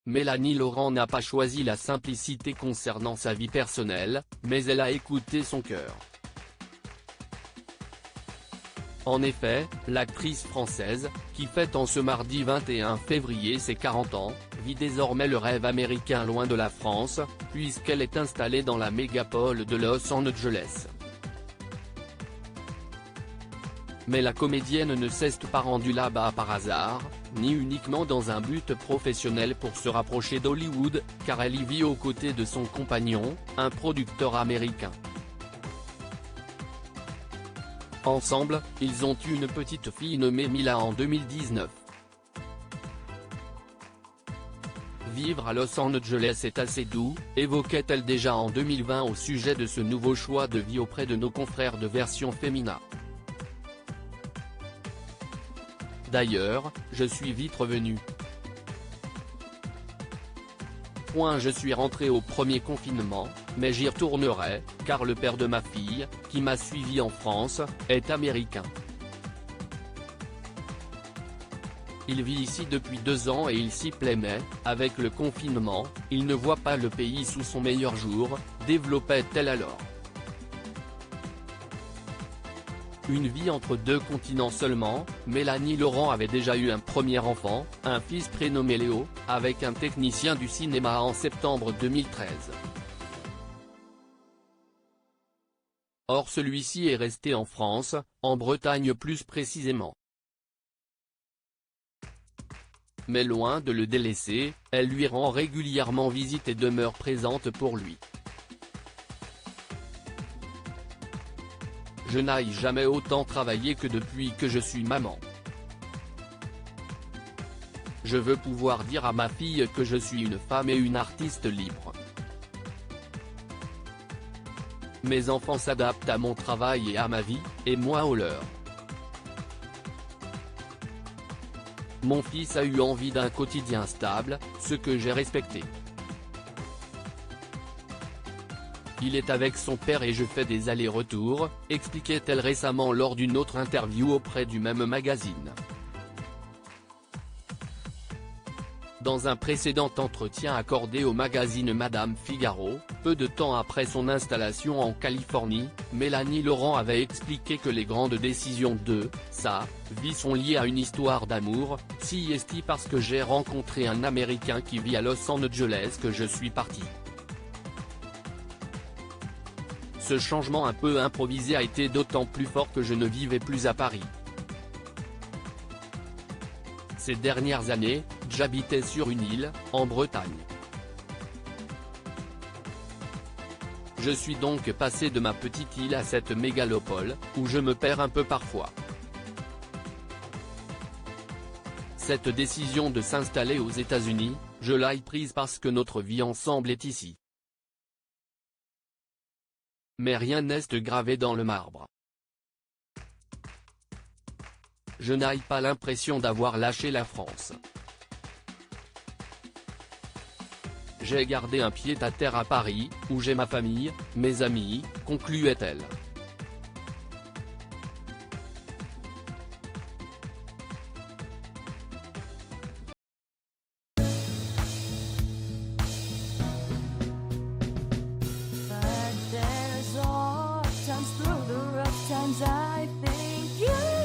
Mélanie Laurent n'a pas choisi la simplicité concernant sa vie personnelle, mais elle a écouté son cœur. En effet, l'actrice française, qui fête en ce mardi 21 février ses 40 ans, vit désormais le rêve américain loin de la France, puisqu'elle est installée dans la mégapole de Los Angeles. Mais la comédienne ne s'est pas rendue là-bas par hasard, ni uniquement dans un but professionnel pour se rapprocher d'Hollywood, car elle y vit aux côtés de son compagnon, un producteur américain. Ensemble, ils ont eu une petite fille nommée Mila en 2019. Vivre à Los Angeles est assez doux, évoquait-elle déjà en 2020 au sujet de ce nouveau choix de vie auprès de nos confrères de Version Femina. D'ailleurs, je suis vite revenu. Je suis rentré au premier confinement, mais j'y retournerai, car le père de ma fille, qui m'a suivi en France, est américain. Il vit ici depuis 2 ans et il s'y plaît mais, avec le confinement, il ne voit pas le pays sous son meilleur jour, développait-elle alors. Une vie entre 2 continents seulement, Mélanie Laurent avait déjà eu un premier enfant, un fils prénommé Léo, avec un technicien du cinéma en septembre 2013. Or celui-ci est resté en France, en Bretagne plus précisément. Mais loin de le délaisser, elle lui rend régulièrement visite et demeure présente pour lui. Je n'aille jamais autant travailler que depuis que je suis maman. Je veux pouvoir dire à ma fille que je suis une femme et une artiste libre. Mes enfants s'adaptent à mon travail et à ma vie, et moi au leur. Mon fils a eu envie d'un quotidien stable, ce que j'ai respecté. Il est avec son père et je fais des allers-retours, expliquait-elle récemment lors d'une autre interview auprès du même magazine. Dans un précédent entretien accordé au magazine Madame Figaro, peu de temps après son installation en Californie, Mélanie Laurent avait expliqué que les grandes décisions de sa vie sont liées à une histoire d'amour, si est parce que j'ai rencontré un Américain qui vit à Los Angeles que je suis partie. Ce changement un peu improvisé a été d'autant plus fort que je ne vivais plus à Paris. Ces dernières années, j'habitais sur une île, en Bretagne. Je suis donc passé de ma petite île à cette mégalopole, où je me perds un peu parfois. Cette décision de s'installer aux États-Unis, je l'ai prise parce que notre vie ensemble est ici. Mais rien n'est gravé dans le marbre. Je n'ai pas l'impression d'avoir lâché la France. J'ai gardé un pied-à-terre à Paris, où j'ai ma famille, mes amis, concluait-elle. But there's oft times through the rough times I think you